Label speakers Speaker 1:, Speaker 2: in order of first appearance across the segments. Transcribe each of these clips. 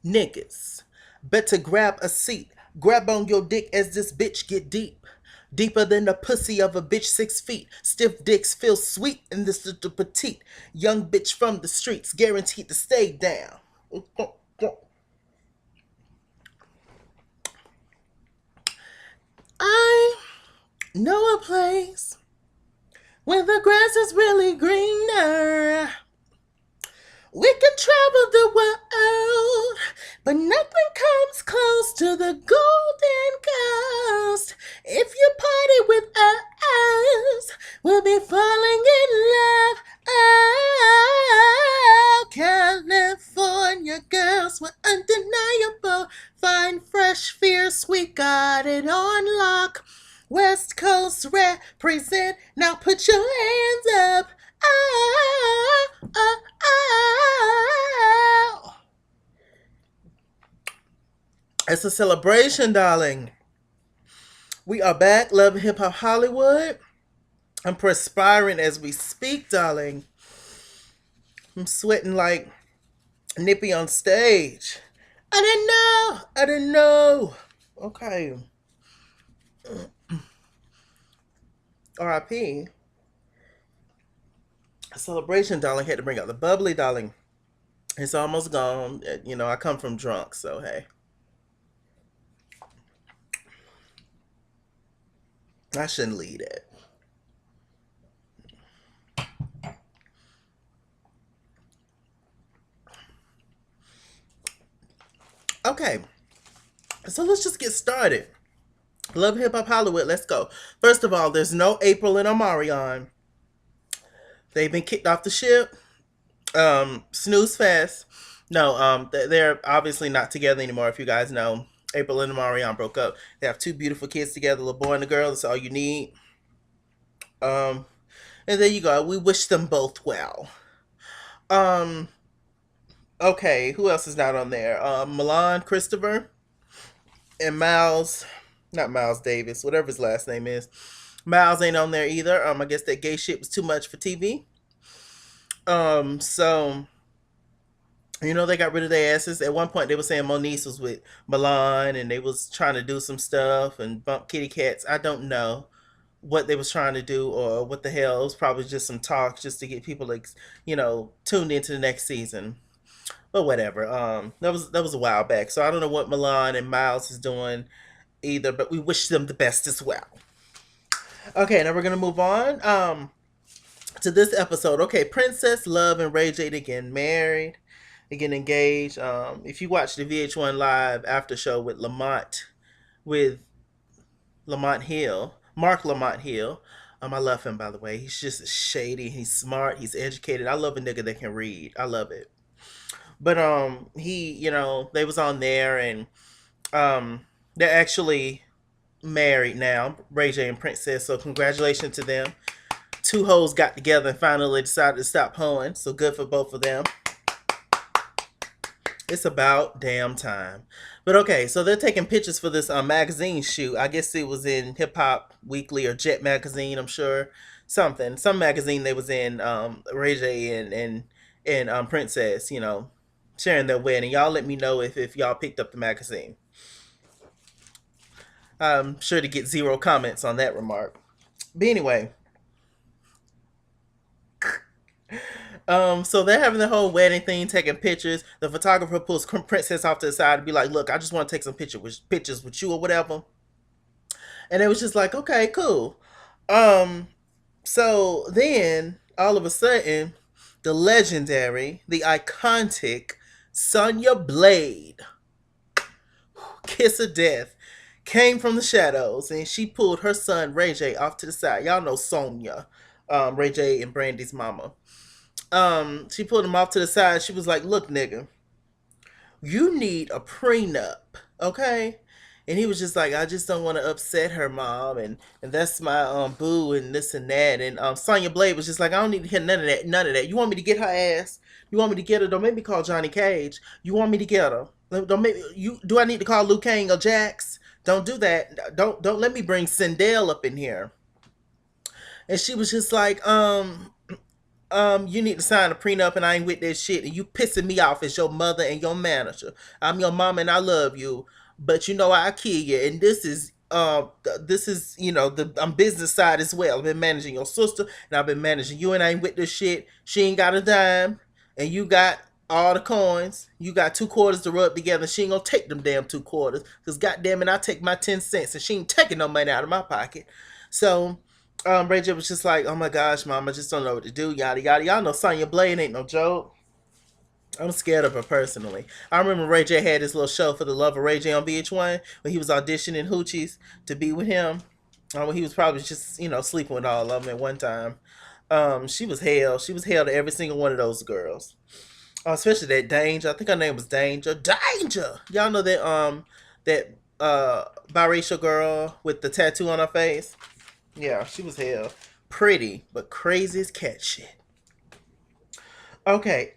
Speaker 1: Niggas, better grab a seat. Grab on your dick as this bitch get deep. Deeper than the pussy of a bitch 6 feet. Stiff dicks feel sweet in this little petite. Young bitch from the streets, guaranteed to stay down. I know a place where the grass is really greener. We can travel the world, but nothing comes close to the Golden Coast. If you party with us, we'll be falling in love. Oh, California girls were undeniable. Fine, fresh, fierce, we got it on lock. West Coast represent, now put your hands up. Oh, oh, oh. It's a celebration, darling. We are back. Love Hip Hop Hollywood. I'm perspiring as we speak, darling. I'm sweating like Nippy on stage. I didn't know. I didn't know. Okay. RIP. Celebration, darling. Had to bring out the bubbly, darling. It's almost gone. You know, I come from drunk, so hey. I shouldn't lead it. Okay, so let's just get started. Love Hip Hop Hollywood, let's go. First of all, there's no April and Omarion. They've been kicked off the ship. Snooze fest. No, they're obviously not together anymore. If you guys know, April and Omarion broke up. They have two beautiful kids together, a little boy and a girl. That's all you need. Um, and there you go. We wish them both well. Um, okay, who else is not on there? Milan Christopher and Miles, not Miles Davis, whatever his last name is. Miles ain't on there either. I guess that gay shit was too much for TV. So they got rid of their asses. At one point, they were saying Moniece was with Milan, and they was trying to do some stuff and bump kitty cats. I don't know what they was trying to do or what the hell. It was probably just some talk just to get people like tuned into the next season. But whatever. That was a while back. So I don't know what Milan and Miles is doing either, but we wish them the best as well. Okay, now we're gonna move on to this episode. Okay, Princess Love and Ray J, they getting married, they getting engaged. If you watch the VH1 Live after show with Lamont Hill, Mark Lamont Hill. I love him, by the way. He's just shady. He's smart. He's educated. I love a nigga that can read. I love it. But they was on there, and they're actually married now, Ray J and Princess. So congratulations to them. Two hoes got together and finally decided to stop hoeing. So good for both of them. It's about damn time. But okay, so they're taking pictures for this magazine shoot. I guess it was in Hip Hop Weekly or Jet Magazine, I'm sure. Some magazine they was in, Ray J and Princess, sharing their wedding. Y'all let me know if y'all picked up the magazine. I'm sure to get zero comments on that remark. But anyway, so they're having the whole wedding thing, taking pictures. The photographer pulls Princess off to the side and be like, "Look, I just want to take some pictures with you or whatever." And it was just like, "Okay, cool." So then all of a sudden, the legendary, the iconic Sonya Blade, Kiss of Death, came from the shadows, and she pulled her son Ray J off to the side. Y'all know Sonya, Ray J and Brandi's mama. She pulled him off to the side. She was like, "Look, nigga, you need a prenup, okay?" And he was just like, "I just don't want to upset her, mom, and that's my boo and this and that." And Sonya Blade was just like, "I don't need to hear none of that, none of that. You want me to get her ass? You want me to get her? Don't make me call Johnny Cage. You want me to get her? Don't make you. Do I need to call Liu Kang or Jax? Don't do that. Don't let me bring Sindel up in here." And she was just like, you need to sign a prenup and I ain't with that shit and you pissing me off as your mother and your manager. I'm your mom and I love you, but you know I kill you. And this is, I'm business side as well. I've been managing your sister and I've been managing you and I ain't with this shit. She ain't got a dime and you got all the coins. You got 2 quarters to rub together. She ain't gonna take them damn 2 quarters. Cause goddamn it, I take my 10 cents and she ain't taking no money out of my pocket. So Ray J was just like, "Oh my gosh, mom, I just don't know what to do." Yada yada. Y'all know Sonya Blade ain't no joke. I'm scared of her personally. I remember Ray J had this little show for the love of Ray J on VH1 when he was auditioning hoochies to be with him. When he was probably just sleeping with all of them at one time. She was hell. She was hell to every single one of those girls. Especially that Danger. I think her name was Danger. Danger. Y'all know that biracial girl with the tattoo on her face. Yeah, she was hell. Pretty, but crazy as cat shit. Okay,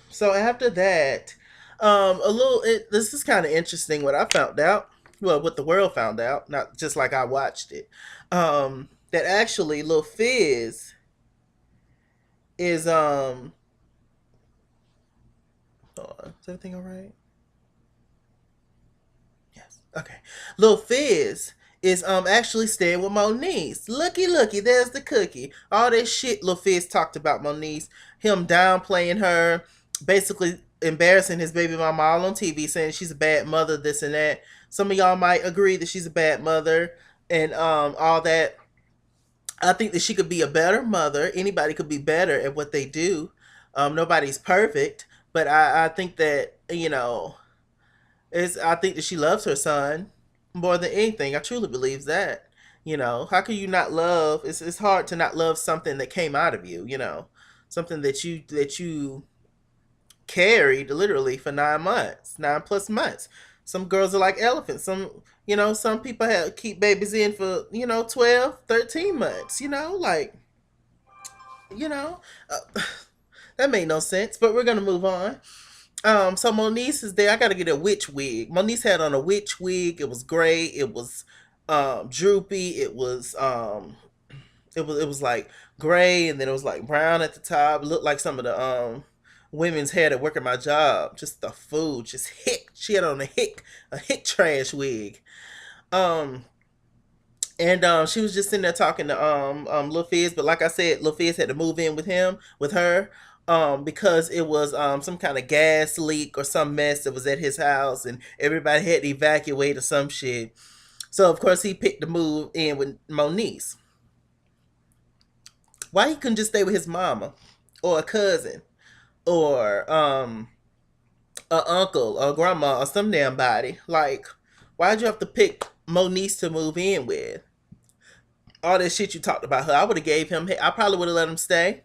Speaker 1: so after that, this is kind of interesting what I found out. Well, what the world found out, not just like I watched it. That actually Lil Fizz is, hold on, is everything alright? Yes. Okay. Lil Fizz is actually staying with Moniece. Looky, there's the cookie. All that shit Lil Fizz talked about Moniece, him downplaying her, basically embarrassing his baby mama all on TV, saying she's a bad mother, this and that. Some of y'all might agree that she's a bad mother and all that. I think that she could be a better mother. Anybody could be better at what they do. Nobody's perfect, but I think that I think that she loves her son more than anything. I truly believe that. How can you not love? It's hard to not love something that came out of you. Something that you carried literally for 9 months, 9+ months. Some girls are like elephants. Some people keep babies in for 12, 13 months. You know, uh, that made no sense. But we're gonna move on. So Moniece is there. I gotta get a witch wig. Moniece had on a witch wig. It was gray. It was droopy. It was like gray, and then it was like brown at the top. It looked like some of the women's hair that work at my job. Just the food, just hick. She had on a hick trash wig. Um, and she was just sitting there talking to Lil Fizz, but like I said, Lil Fizz had to move in with her, because it was some kind of gas leak or some mess that was at his house, and everybody had to evacuate or some shit. So of course he picked to move in with Moniece. Why he couldn't just stay with his mama, or a cousin, or a uncle, or grandma, or some damn body? Like, why'd you have to pick Moniece to move in with? All that shit you talked about her, I would have gave him. I probably would have let him stay,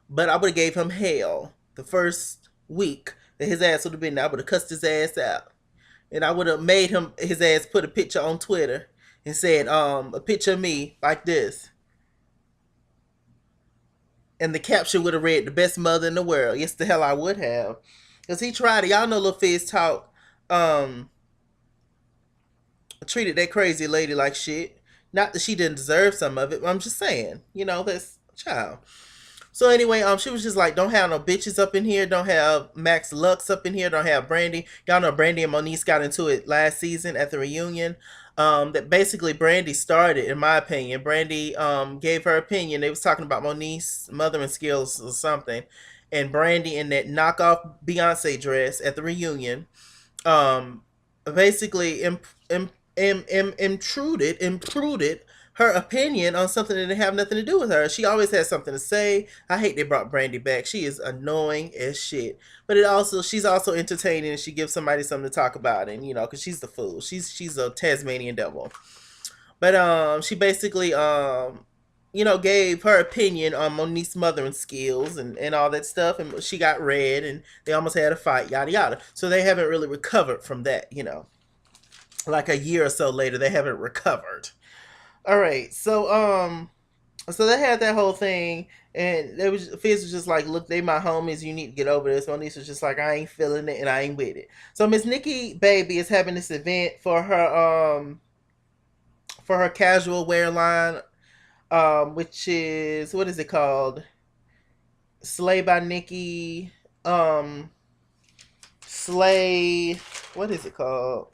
Speaker 1: but I would have gave him hell the first week that his ass would have been there. I would have cussed his ass out, and I would have made his ass put a picture on Twitter and said, a picture of me like this, and the caption would have read, "The best mother in the world." Yes, the hell I would have, because he tried it. Y'all know Lil Fizz talk, um, treated that crazy lady like shit. Not that she didn't deserve some of it, but I'm just saying, that's child. So anyway, she was just like, "Don't have no bitches up in here. Don't have Max Lux up in here. Don't have Brandi." Y'all know Brandi and Moniece got into it last season at the reunion. That basically Brandi started, in my opinion. Brandi gave her opinion. They was talking about Moniece mothering skills or something, and Brandi in that knockoff Beyonce dress at the reunion, um, basically intruded her opinion on something that didn't have nothing to do with her. She always has something to say. I hate they brought Brandi back. She is annoying as shit. But she's also entertaining, and she gives somebody something to talk about, and because she's the fool. She's a Tasmanian devil. But she basically gave her opinion on Monique's mothering skills and all that stuff, and she got red, and they almost had a fight, yada yada. So they haven't really recovered from that. Like a year or so later, they haven't recovered. All right, so they had that whole thing, and Fizz was just like, "Look, they my homies. You need to get over this." Moniece was just like, "I ain't feeling it, and I ain't with it." So Miss Nikki Baby is having this event for her casual wear line, which is, what is it called? Slay by Nicki. Um, Slay. What is it called?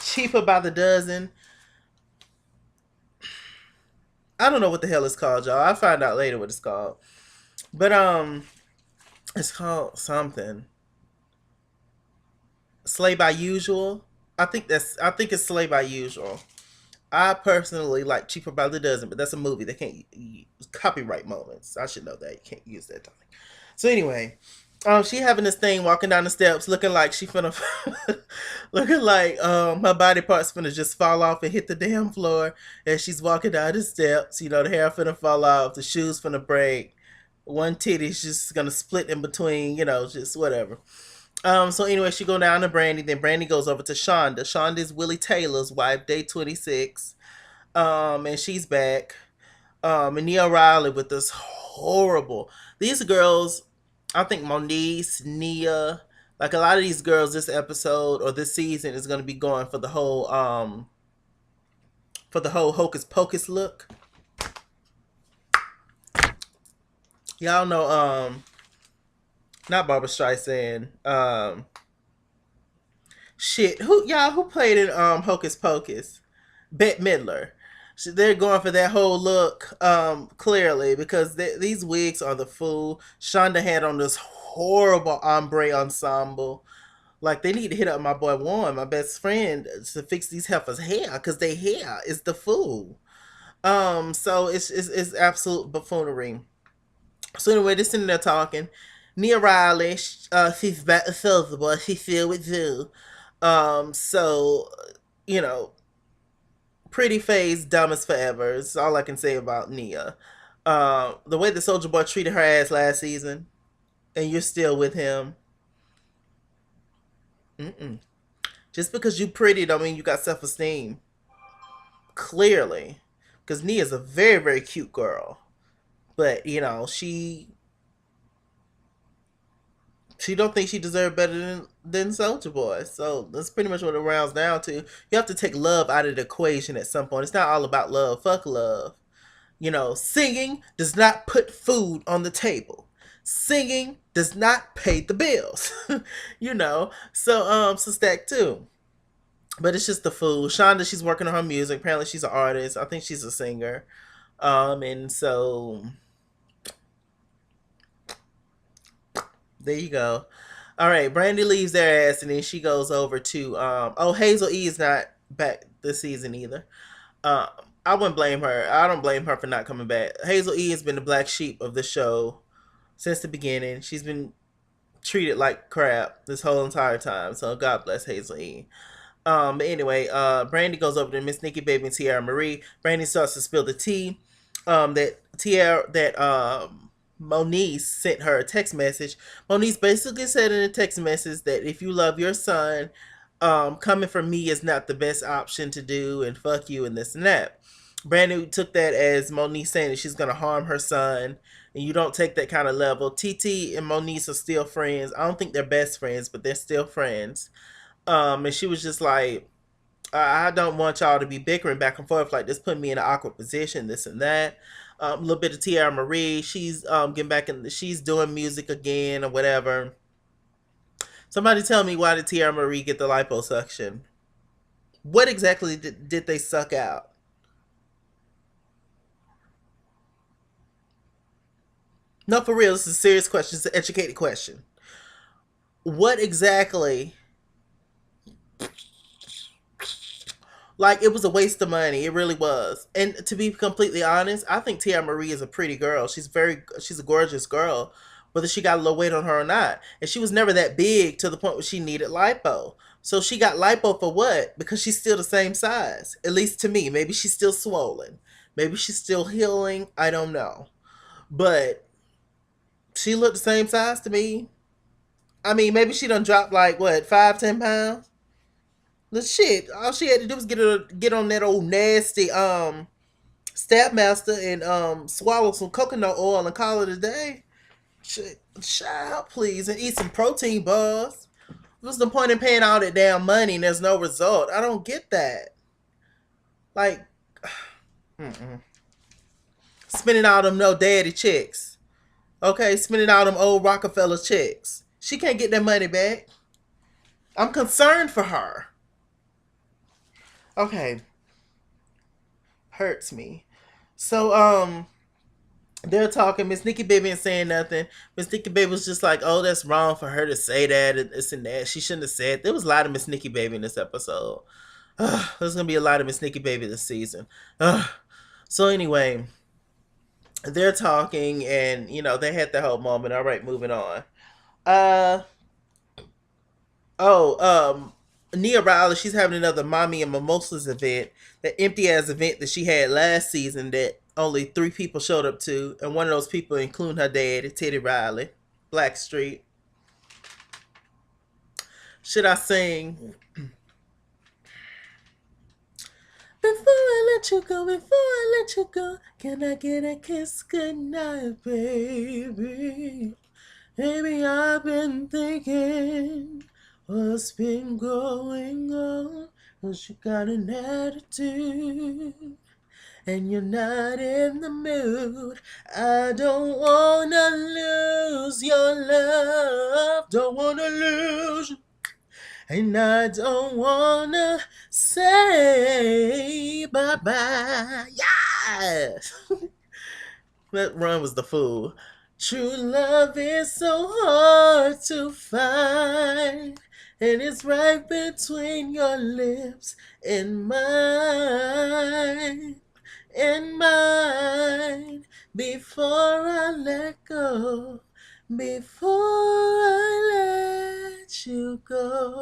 Speaker 1: Cheaper by the dozen. I don't know what the hell it's called, y'all. I'll find out later what it's called. But it's called something. Slay by Usual. I think it's Slay by Usual. I personally like Cheaper by the Dozen, but that's a movie. They can't use copyright moments. I should know that. You can't use that topic. So anyway, she having this thing walking down the steps, looking like she finna, looking like her body parts finna just fall off and hit the damn floor as she's walking down the steps. You know, the hair finna fall off, the shoes finna break, one titty's just gonna split in between. You know, just whatever. So anyway, she go down to Brandi. Then Brandi goes over to Shonda. Shonda is Willie Taylor's wife, day 26. And she's back. And Nia Riley with this horrible. These girls, I think Moniece, Nia, like a lot of these girls, this episode or this season is going to be going for the whole hocus pocus look. Y'all know not Barbara Streisand. Shit, who played in Hocus Pocus? Bette Midler. They're going for that whole look, clearly, because these wigs are the fool. Shonda had on this horrible ombre ensemble. Like, they need to hit up my boy Warren, my best friend, to fix these heifers' hair, because their hair is the fool. So it's absolute buffoonery. So anyway, they're sitting there talking. Nia Riley, she's back to Silver Boy. She's still with you. So, you know, pretty face, dumb as forever. It's all I can say about Nia. The way the Soldier Boy treated her ass last season, and you're still with him. Mm-mm. Just because you pretty don't mean you got self esteem. Clearly, because Nia's a very very cute girl, but you know she don't think she deserved better than Soldier Boy. So that's pretty much what it rounds down to. You have to take love out of the equation at some point. It's not all about love. Fuck love. You know, singing does not put food on the table. Singing does not pay the bills. You know. So Stack too. But it's just the fool. Shonda, she's working on her music. Apparently she's an artist. I think she's a singer. And so there you go. All right, Brandi leaves their ass, and then she goes over to Hazel E is not back this season either. Uh, I wouldn't blame her. I don't blame her for not coming back. Hazel E has been the black sheep of the show since the beginning. She's been treated like crap this whole entire time. So God bless Hazel E. But anyway, Brandi goes over to Miss Nikki Baby and Tiara Marie. Brandi starts to spill the tea. That Moniece sent her a text message. Moniece basically said in a text message that if you love your son, coming from me is not the best option to do, and fuck you and this and that. Brandi took that as Moniece saying that she's gonna harm her son, and you don't take that kind of level. TT and Moniece are still friends. I don't think they're best friends, but they're still friends. And she was just like, I don't want y'all to be bickering back and forth like this, putting me in an awkward position, this and that. A little bit of Tiara Marie, she's getting back in, she's doing music again or whatever. Somebody tell me, why did Tiara Marie get the liposuction? What exactly did they suck out? No, for real, this is a serious question. It's an educated question. What exactly, like, it was a waste of money. It really was. And to be completely honest, I think Tia Marie is a pretty girl. She's a gorgeous girl, whether she got a little weight on her or not. And she was never that big to the point where she needed lipo. So she got lipo for what? Because she's still the same size. At least to me. Maybe she's still swollen. Maybe she's still healing. I don't know. But she looked the same size to me. I mean, maybe she done dropped like what, 5, 10 pounds? The shit. All she had to do was get on that old nasty Stabmaster and swallow some coconut oil and call it a day. Shit, child, please, and eat some protein bars. What's the point in paying all that damn money and there's no result? I don't get that. Like, mm-mm. spending all them no daddy checks. Okay, spending all them old Rockefeller checks. She can't get that money back. I'm concerned for her. Okay, hurts me. So they're talking. Miss Nikki Baby ain't saying nothing. Miss Nikki Baby was just like, "Oh, that's wrong for her to say that and this and that. She shouldn't have said." There was a lot of Miss Nikki Baby in this episode. There's gonna be a lot of Miss Nikki Baby this season. So anyway, they're talking, and they had the whole moment. All right, moving on. Uh oh, Nia Riley, she's having another Mommy and Mimosas event, that empty ass event that she had last season that only 3 people showed up to, and one of those people, including her dad, Teddy Riley, Blackstreet. Should I sing? Before I let you go, before I let you go, can I get a kiss goodnight, baby? Baby, I've been thinking what's been going on, 'cause you got an attitude and you're not in the mood. I don't wanna lose your love, don't wanna lose you. And I don't wanna say bye-bye. Yes! That run was the fool. True love is so hard to find, and it's right between your lips and mine, and mine. Before I let go, before I let you go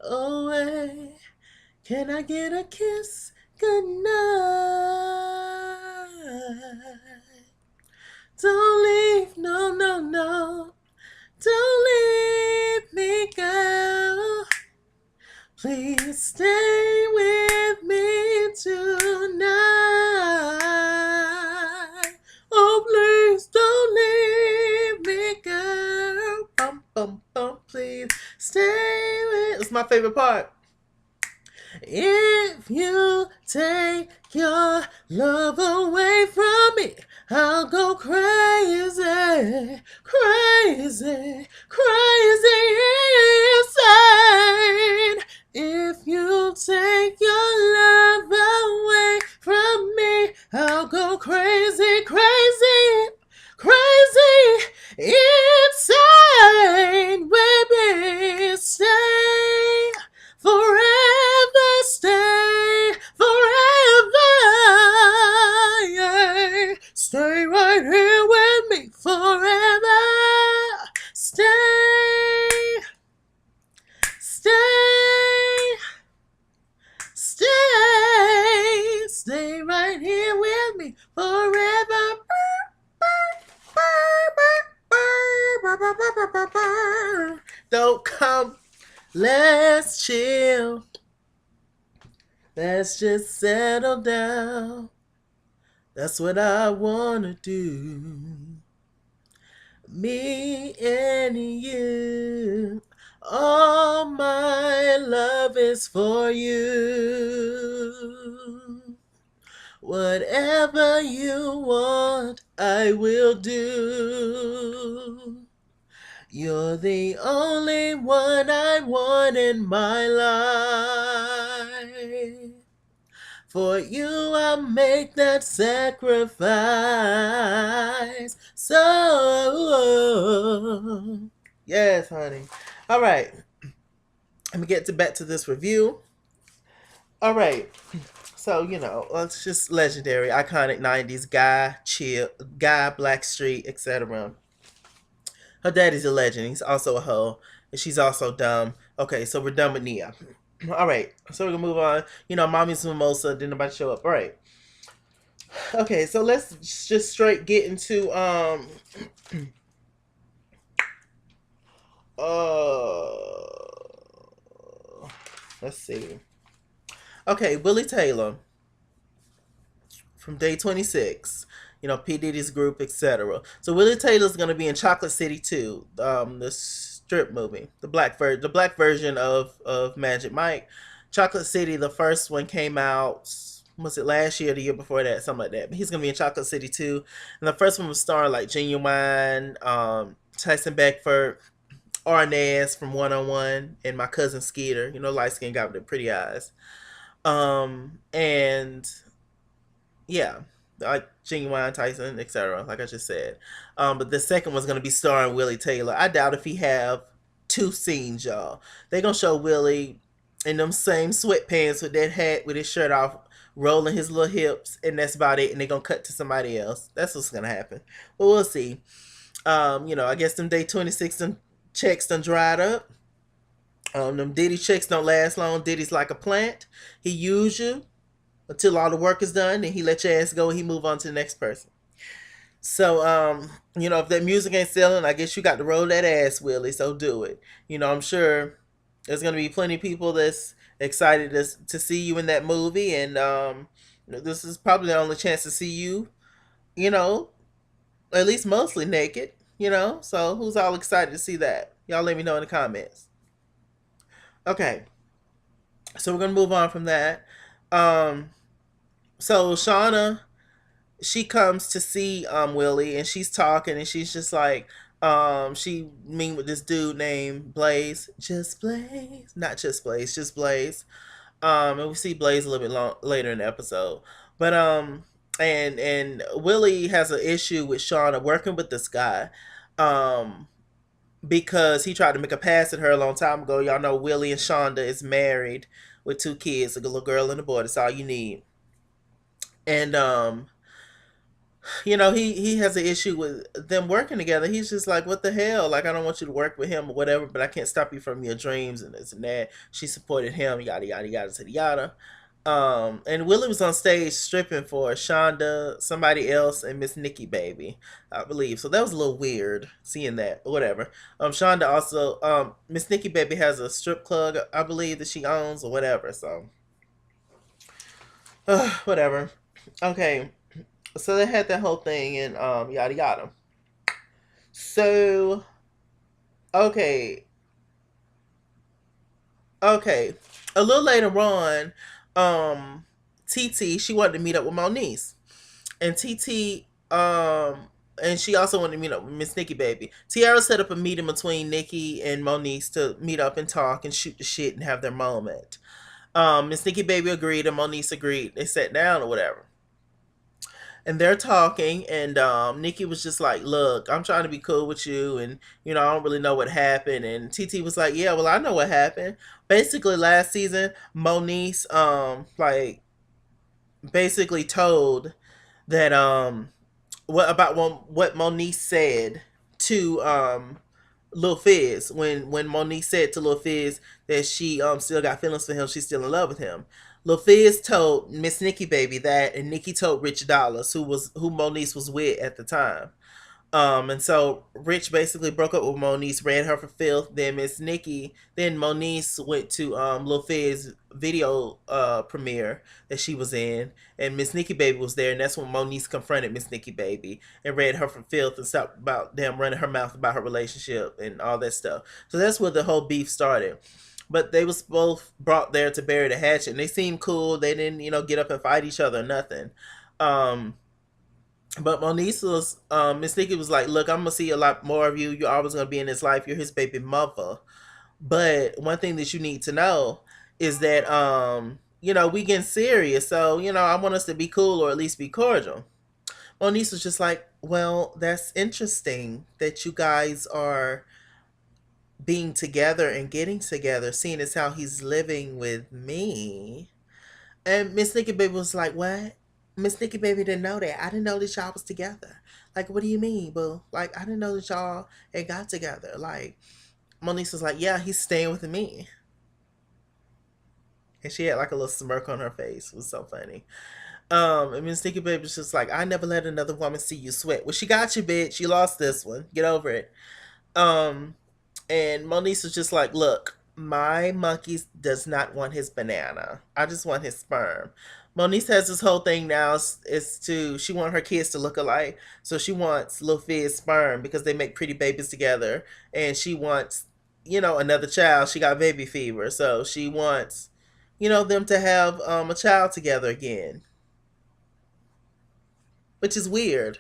Speaker 1: away, can I get a kiss goodnight? Don't leave, no, no, no. Don't leave me, girl. Please stay with me tonight. Oh, please don't leave me, girl. Bum, bum, bum, please stay with. It's my favorite part. If you take your love away from me, I'll go crazy, crazy, crazy insane. If you take your love away from me, I'll go crazy, crazy, crazy insane. Baby, stay forever, stay forever, yeah. Stay right here with me forever. Stay, stay, stay, stay right here with me forever. Don't come. Let's chill. Let's just settle down. That's what I wanna do. Me and you. All my love is for you. Whatever you want, I will do. You're the only one I want in my life. For you, I make that sacrifice. So, yes, honey. All right. Let me get back to this review. All right. So, it's just legendary, iconic 90s guy, chill, guy, Blackstreet, etc. Her daddy's a legend. He's also a hoe. And she's also dumb. Okay, so we're done with Nia. All right, so we're gonna move on. Mommy's mimosa. Didn't nobody show up? All right. Okay, so let's just straight get into let's see. Okay, Willie Taylor from Day 26. P Diddy's group, etc. So Willie Taylor's gonna be in Chocolate City 2, the strip movie, the black version of Magic Mike. Chocolate City, the first one came out Was it last year or the year before that? Something like that. But he's gonna be in Chocolate City too. And the first one was starring like Genuine, Tyson Beckford, Arnaz from One on One, and my cousin Skeeter. You know, light skinned guy with the pretty eyes. And yeah, like Genuine, Tyson, etc. Like I just said. But the second one's gonna be starring Willie Taylor. I doubt if he have two scenes, y'all. They gonna show Willie in them same sweatpants with that hat with his shirt off, rolling his little hips, and that's about it. And they gonna cut to somebody else. That's what's gonna happen. But we'll see. I guess them day 26 them checks done dried up. Them Diddy checks don't last long. Diddy's like a plant. He use you until all the work is done, and he let your ass go and he move on to the next person. So, if that music ain't selling, I guess you got to roll that ass, Willie. So do it. I'm sure there's gonna be plenty of people that's excited to see you in that movie, and this is probably the only chance to see you. You know, at least mostly naked. So who's all excited to see that? Y'all let me know in the comments. Okay, so we're gonna move on from that. Um, so Shauna, she comes to see Willie, and she's talking, and she's just like, she meet with this dude named Blaze, just Blaze, not just Blaze, just Blaze. And we see Blaze a little bit later in the episode, but and Willie has an issue with Shauna working with this guy, um, because he tried to make a pass at her a long time ago. Y'all know Willie and Shonda is married with two kids, a little girl and a boy. That's all you need. And he has an issue with them working together. He's just like, what the hell? Like, I don't want you to work with him or whatever, but I can't stop you from your dreams and this and that. She supported him, yada yada yada yada yada. And Willie was on stage stripping for Shonda, somebody else, and Miss Nikki Baby, I believe. So that was a little weird seeing that, but whatever. Shonda also, Miss Nikki Baby has a strip club, I believe, that she owns or whatever. So, whatever. Okay, so they had that whole thing and yada yada. So okay, okay. A little later on, TT, she wanted to meet up with Moniece, and TT and she also wanted to meet up with Miss Nikki Baby. Tiara set up a meeting between Nikki and Moniece to meet up and talk and shoot the shit and have their moment. Miss Nikki Baby agreed and Moniece agreed. They sat down or whatever, and they're talking, and Nikki was just like, look, I'm trying to be cool with you, and I don't really know what happened. And TT was like, yeah, well, I know what happened. Basically last season, Moniece like basically told that what Moniece said to Lil Fizz, when Monique said to Lil Fizz that she still got feelings for him, she's still in love with him. Lil Fizz told Miss Nikki Baby that, and Nikki told Rich Dollars, who Moniece was with at the time. And so Rich basically broke up with Moniece, ran her for filth. Then Moniece went to Lil Fizz video premiere that she was in, and Miss Nikki Baby was there, and that's when Moniece confronted Miss Nikki Baby and ran her for filth and stopped about them running her mouth about her relationship and all that stuff. So that's where the whole beef started. But they was both brought there to bury the hatchet, and they seemed cool. They didn't, get up and fight each other or nothing. Um, but Moniece was, Miss Nikki was like, look, I'm gonna see a lot more of you. You're always gonna be in his life. You're his baby mother. But one thing that you need to know is that, we getting serious. So, I want us to be cool or at least be cordial. Moniece was just like, well, that's interesting that you guys are being together and getting together, seeing as how he's living with me. And Miss Nikki Baby was like, what? Miss Nikki Baby didn't know that. I didn't know that y'all was together. Like, what do you mean, boo? Like, I didn't know that y'all had got together. Like, Moniece was like, yeah, he's staying with me. And she had like a little smirk on her face. It was so funny. And Miss Nikki Baby was just like, I never let another woman see you sweat. Well, she got you, bitch. You lost this one. Get over it. Um, and Moniece was just like, look, my monkey does not want his banana. I just want his sperm. Moniece has this whole thing now she want her kids to look alike. So she wants Lil Fizz sperm because they make pretty babies together. And she wants, another child. She got baby fever. So she wants them to have a child together again, which is weird.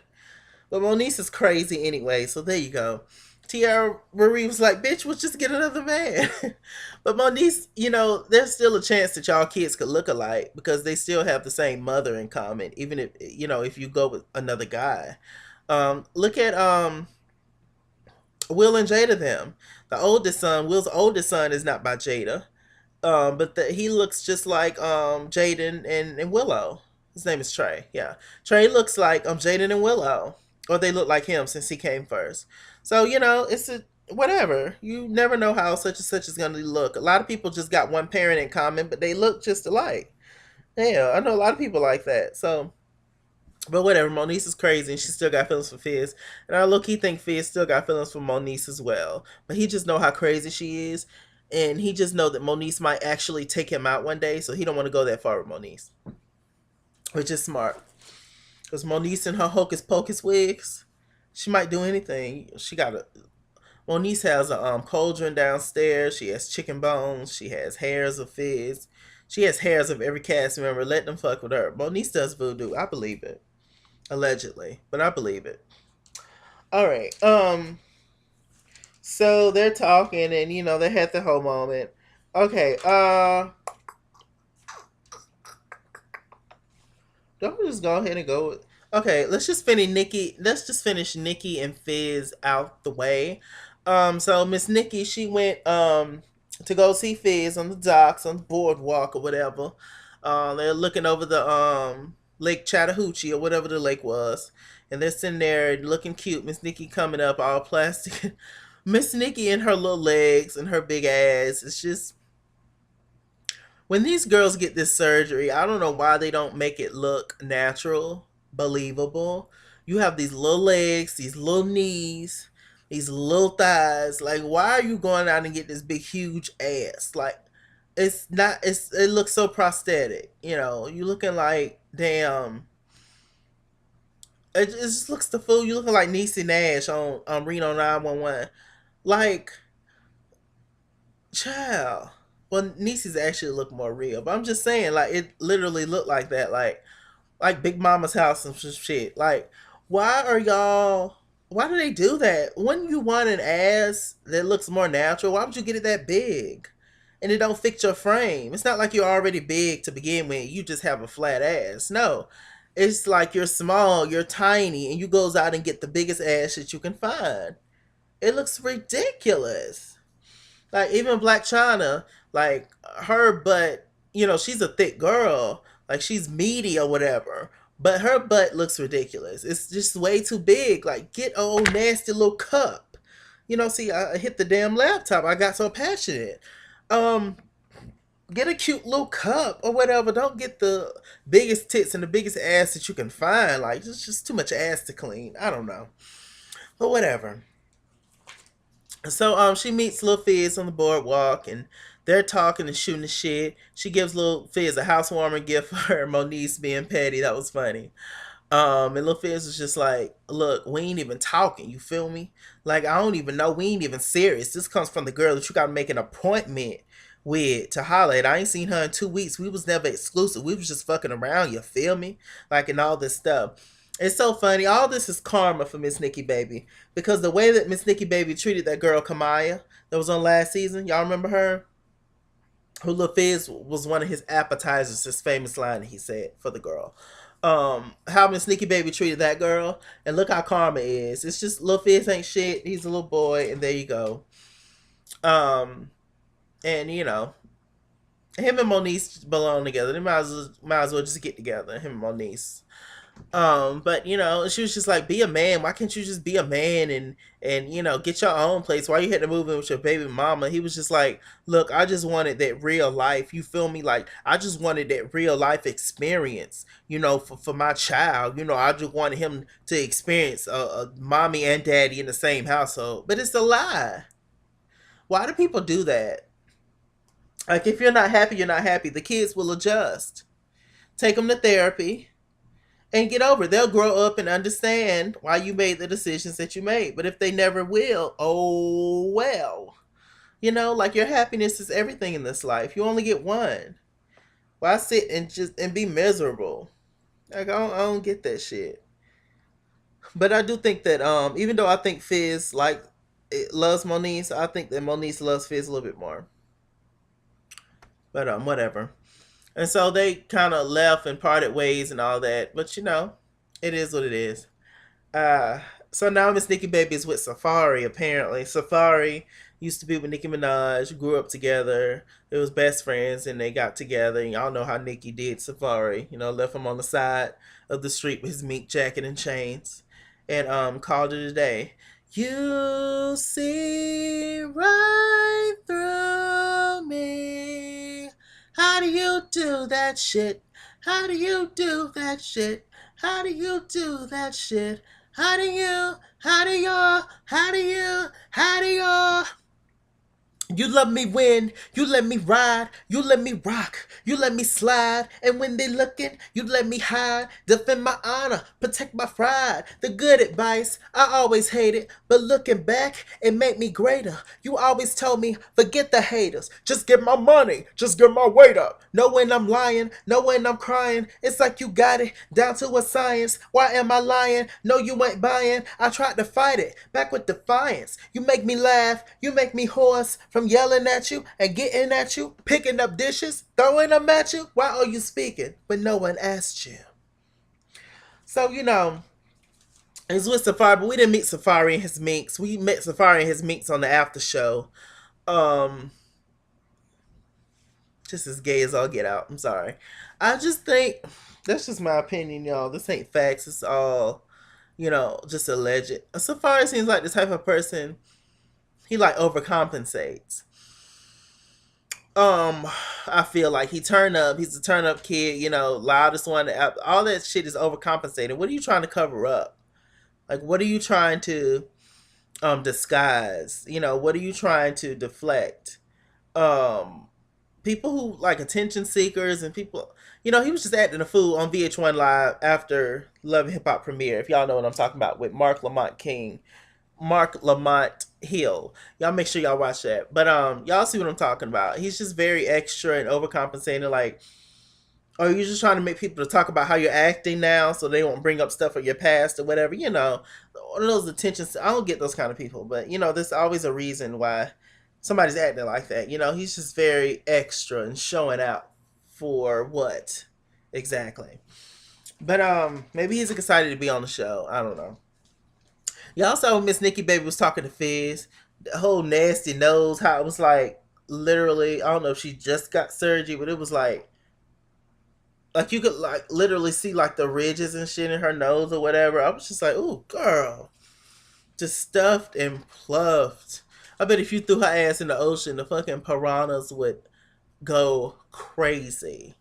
Speaker 1: But Moniece is crazy anyway, so there you go. Tiara Marie was like, bitch, we'll just get another man. But Moniece, there's still a chance that y'all kids could look alike because they still have the same mother in common, even if you go with another guy. Look at Will and Jada them. Will's oldest son is not by Jada. But he looks just like Jaden and Willow. His name is Trey. Yeah, Trey looks like Jaden and Willow, or they look like him since he came first. So it's a whatever. You never know how such and such is going to look. A lot of people just got one parent in common, but they look just alike. Yeah, I know a lot of people like that. So, but whatever. Moniece is crazy, and she still got feelings for Fizz. And I look, he think Fizz still got feelings for Moniece as well. But he just know how crazy she is, and he just know that Moniece might actually take him out one day, so he don't want to go that far with Moniece, which is smart. Because Moniece and her hocus pocus wigs, she might do anything. Moniece has a cauldron downstairs. She has chicken bones. She has hairs of Fizz. She has hairs of every cast member. Let them fuck with her. Moniece does voodoo. I believe it. Allegedly, but I believe it. All right. So they're talking, and they had the whole moment. Okay. Don't we just go ahead and go? Okay, let's just finish Nikki. Let's just finish Nikki and Fizz out the way. So Miss Nikki, she went to go see Fizz on the docks, on the boardwalk or whatever. They're looking over the Lake Chattahoochee or whatever the lake was, and they're sitting there looking cute. Miss Nikki coming up all plastic. Miss Nikki and her little legs and her big ass. It's just when these girls get this surgery, I don't know why they don't make it look natural, believable. You have these little legs, these little knees, these little thighs. Like, why are you going out and get this big, huge ass? Like, it's not. It looks so prosthetic. You looking like damn. It just looks the fool. You looking like Niecy Nash on Reno 911. Like, child. Well, Niecy's actually look more real, but I'm just saying, like, it literally looked like that, like Big Mama's house and some shit. Like, why are y'all? Why do they do that? When you want an ass that looks more natural, why would you get it that big? And it don't fit your frame. It's not like you're already big to begin with. You just have a flat ass. No, it's like you're small, you're tiny, and you goes out and get the biggest ass that you can find. It looks ridiculous. Like even Black China, like her butt, she's a thick girl, like she's meaty or whatever, but her butt looks ridiculous. It's just way too big. Like get a old nasty little cup. See, I hit the damn laptop. I got so passionate. Um, get a cute little cup or whatever. Don't get the biggest tits and the biggest ass that you can find. Like it's just too much ass to clean. I don't know, but whatever. So she meets Lil Fizz on the boardwalk, and they're talking and shooting the shit. She gives Lil Fizz a housewarming gift for her Moniece being petty. That was funny. And Lil Fizz was just like, look, we ain't even talking, you feel me? Like, I don't even know, we ain't even serious. This comes from the girl that you gotta make an appointment with to holler at. I ain't seen her in 2 weeks. We was never exclusive. We was just fucking around, you feel me? Like, and all this stuff. It's so funny. All this is karma for Miss Nikki Baby. Because the way that Miss Nikki Baby treated that girl Kamaya that was on last season, y'all remember her? Who Lil Fizz was one of his appetizers, his famous line he said for the girl. How Miss Nikki Baby treated that girl, and look how karma is. It's just Lil Fizz ain't shit. He's a little boy, and there you go. Um, and him and Moniece belong together. They might as well just get together. Him and Moniece. But she was just like, be a man. Why can't you just be a man and get your own place? Why you had to move in with your baby mama? He was just like, look, I just wanted that real life. You feel me? Like I just wanted that real life experience. For my child. I just wanted him to experience a mommy and daddy in the same household. But it's a lie. Why do people do that? Like if you're not happy, you're not happy. The kids will adjust. Take them to therapy and get over it. They'll grow up and understand why you made the decisions that you made. But if they never will, oh well. Like your happiness is everything in this life. You only get one. Why sit and just and be miserable? Like I don't get that shit. But I do think that even though I think Fizz like it loves Moniece, I think that Moniece loves Fizz a little bit more. But whatever. And so they kind of left and parted ways and all that. But it is what it is. Uh, so now Miss Nikki Baby is with Safari. Apparently, Safari used to be with Nicki Minaj. Grew up together. They was best friends, and they got together. And y'all know how Nicki did Safari. Left him on the side of the street with his mink jacket and chains, and called it a day. You see right through me. How do you do that shit? How do you do that shit? How do you do that shit? How do you? You let me win, you let me ride, you let me rock, you let me slide, and when they looking, you let me hide, defend my honor, protect my pride. The good advice, I always hated, but looking back, it made me greater. You always told me, forget the haters, just get my money, just get my weight up. Know when I'm lying, know when I'm crying, it's like you got it, down to a science. Why am I lying? No, you ain't buying, I tried to fight it, back with defiance. You make me laugh, you make me hoarse, from yelling at you and getting at you, picking up dishes, throwing them at you. Why are you speaking when no one asked you? So, it's with Safari, but we didn't meet Safari and his minks. We met Safari and his minks on the after show. Um, just as gay as all get out. I'm sorry. I just think that's just my opinion, y'all. This ain't facts. It's all, just alleged. Safari seems like the type of person he like overcompensates. um I feel like he's a turn up kid, loudest one, all that shit is overcompensated. What are you trying to cover up? Like, what are you trying to disguise? What are you trying to deflect? um People who like attention seekers and people, he was just acting a fool on VH1 Live after Love and Hip Hop premiere, if y'all know what I'm talking about, with Mark Lamont Hill. Y'all make sure y'all watch that. But y'all see what I'm talking about. He's just very extra and overcompensating. Like, are you just trying to make people to talk about how you're acting now so they won't bring up stuff of your past or whatever? One of those attentions. I don't get those kind of people, but there's always a reason why somebody's acting like that. He's just very extra and showing out for what exactly. But maybe he's excited to be on the show. I don't know. Y'all saw when Miss Nikki Baby was talking to Fizz, the whole nasty nose, how it was like literally, I don't know if she just got surgery, but it was like you could like literally see like the ridges and shit in her nose or whatever. I was just like, ooh, girl. Just stuffed and pluffed. I bet if you threw her ass in the ocean, the fucking piranhas would go crazy.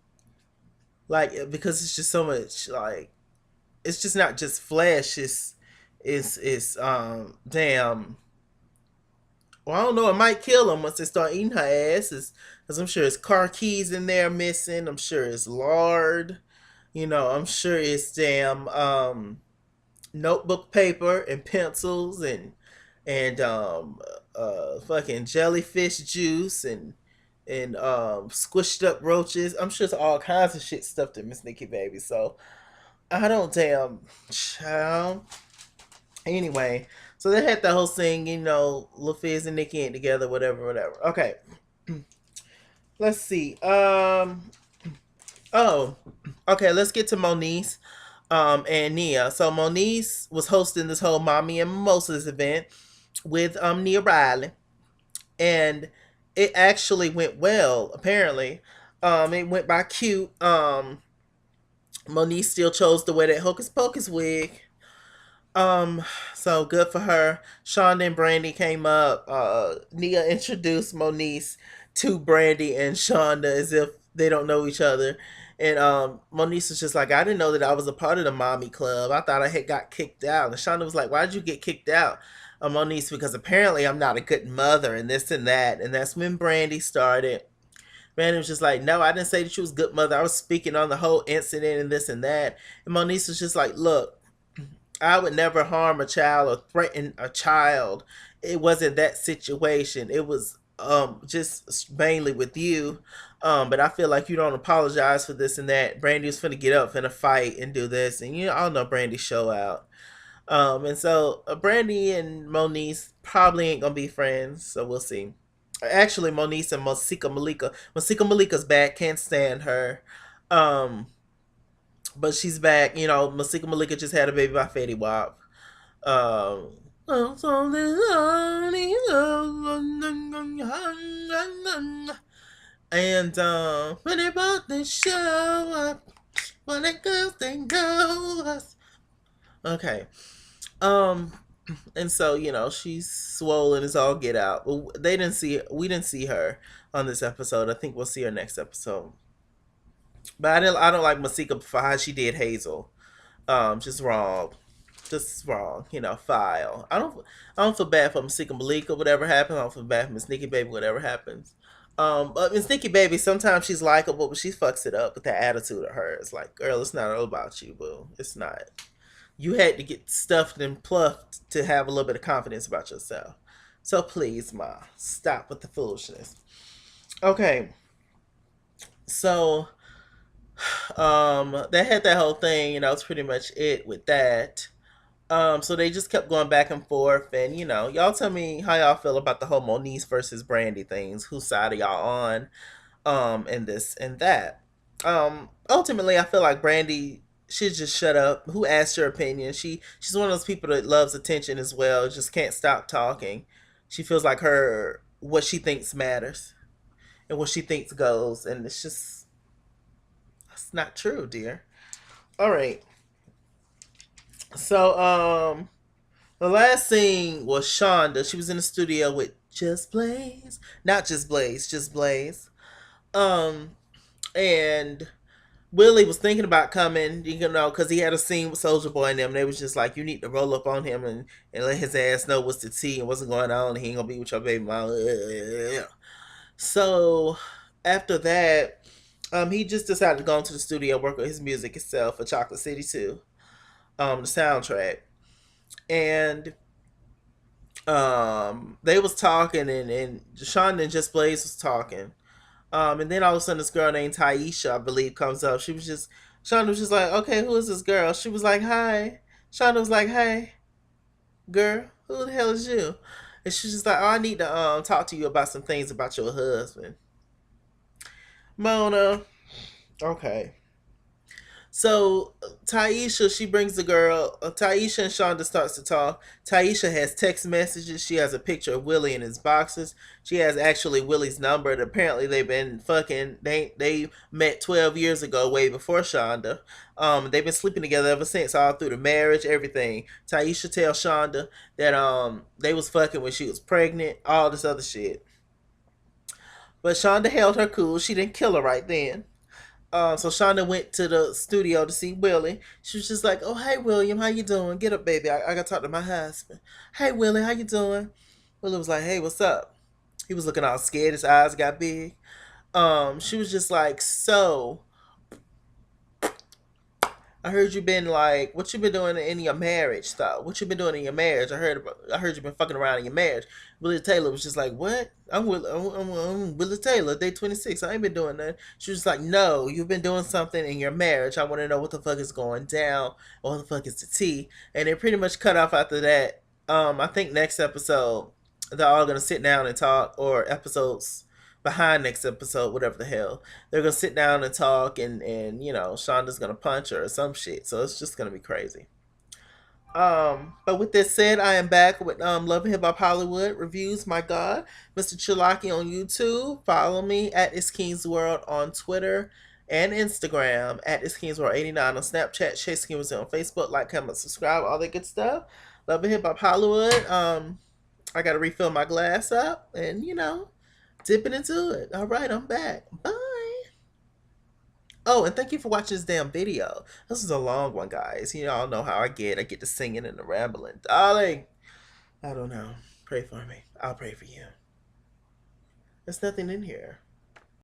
Speaker 1: Like, because it's just so much, like, it's just not just flesh, it's damn, well, I don't know. It might kill them once they start eating her ass. Because I'm sure it's car keys in there missing. I'm sure it's lard. I'm sure it's damn notebook paper and pencils and fucking jellyfish juice and squished up roaches. I'm sure it's all kinds of shit stuffed in Miss Nikki Baby. So I don't damn child. Anyway, so they had that whole thing, Lil Fizz and Nicki ain't together, whatever, whatever. Okay. Let's see. Oh, okay, let's get to Moniece and Nia. So Moniece was hosting this whole Mommy and Mimosas event with Nia Riley. And it actually went well, apparently. It went by cute. Moniece still chose to wear that Hocus Pocus wig. So good for her. Shonda and Brandi came up. Nia introduced Moniece to Brandi and Shonda as if they don't know each other. And Moniece was just like, I didn't know that I was a part of the mommy club. I thought I had got kicked out. And Shonda was like, why did you get kicked out? Moniece, because apparently I'm not a good mother and this and that. And that's when Brandi started. Brandi was just like, no, I didn't say that she was a good mother. I was speaking on the whole incident and this and that. And Moniece was just like, look, I would never harm a child or threaten a child. It wasn't that situation. It was just mainly with you. But I feel like you don't apologize for this and that. Brandi was finna get up, finna fight and do this, and you know, I don't know Brandy show out. And so Brandi and Moniece probably ain't gonna be friends, so we'll see. Actually, Moniece and Masika Malika's back. Can't stand her. Um, but she's back. You know, Masika Malika just had a baby by Fetty Wap. Um, and when they bought the show up, when the girls they know us. Okay. Um, and so you know she's swollen as all get out. Well, we didn't see her on this episode. I think we'll see her next episode. But I don't like Masika for how she did Hazel. Just wrong, just wrong. You know, file. I don't feel bad for Masika Malika. Whatever happens, I don't feel bad for Miss Nikki Baby. Whatever happens. But Miss Nikki Baby, sometimes she's likable, but she fucks it up with that attitude of hers. Like, girl, it's not all about you, boo. It's not. You had to get stuffed and plucked to have a little bit of confidence about yourself. So please, ma, stop with the foolishness. Okay, so they had that whole thing, and that was pretty much it with that. So they just kept going back and forth, and you know, y'all tell me how y'all feel about the whole Moniece versus Brandi things. Whose side are y'all on? And this and that. Ultimately, I feel like Brandi should just shut up. Who asked your opinion? She's one of those people that loves attention as well. Just can't stop talking. She feels like her what she thinks matters and what she thinks goes, and it's just that's not true, dear. All right. So the last scene was Shonda. She was in the studio with Just Blaze, not Just Blaze, Just Blaze. Um, and Willie was thinking about coming, you know, because he had a scene with Soldier Boy and them. They was just like, you need to roll up on him and let his ass know what's the tea and what's going on. He ain't gonna be with your baby mama. So after that, he just decided to go into the studio, work on his music itself for Chocolate City 2, the soundtrack. And they was talking, and Sean and Just Blaze was talking. And then all of a sudden, this girl named Taisha, I believe, comes up. Shonda was just like, okay, who is this girl? She was like, hi. Shonda was like, hey, girl, who the hell is you? And she's just like, oh, I need to talk to you about some things about your husband. Mona, okay. So Taisha, she brings the girl. Taisha and Shonda starts to talk. Taisha has text messages. She has a picture of Willie in his boxes. She has actually Willie's number. And apparently they've been fucking. They met 12 years ago, way before Shonda. They've been sleeping together ever since, all through the marriage, everything. Taisha tells Shonda that they was fucking when she was pregnant, all this other shit. But Shonda held her cool. She didn't kill her right then. So Shonda went to the studio to see Willie. She was just like, "Oh, hey William, how you doing? Get up, baby. I gotta talk to my husband. Hey Willie, how you doing?" Willie was like, "Hey, what's up?" He was looking all scared. His eyes got big. She was just like, "So, I heard you been like, what you been doing in your marriage, though? What you been doing in your marriage? I heard you been fucking around in your marriage." Willie Taylor was just like, "What? I'm Willie Taylor, day 26. I ain't been doing that." She was like, "No, you've been doing something in your marriage. I want to know what the fuck is going down. What the fuck is the tea?" And they pretty much cut off after that. I think next episode they're all gonna sit down and talk, or episodes behind next episode, whatever the hell. They're gonna sit down and talk, and you know, Shonda's gonna punch her or some shit. So it's just gonna be crazy. But with this said, I am back with Love and Hip Hop Hollywood reviews. My God, Mr. Chilaki on YouTube. Follow me at It's King's World on Twitter and Instagram, at It's King's World 89 on Snapchat. Chase King was on Facebook. Like, comment, subscribe, all that good stuff. Love and Hip Hop Hollywood. I gotta refill my glass up, and you know, dipping into it. All right, I'm back. Bye. Oh, and thank you for watching this damn video. This is a long one, guys. You all know how I get. I get to singing and the rambling. Darling, I don't know. Pray for me. I'll pray for you. There's nothing in here.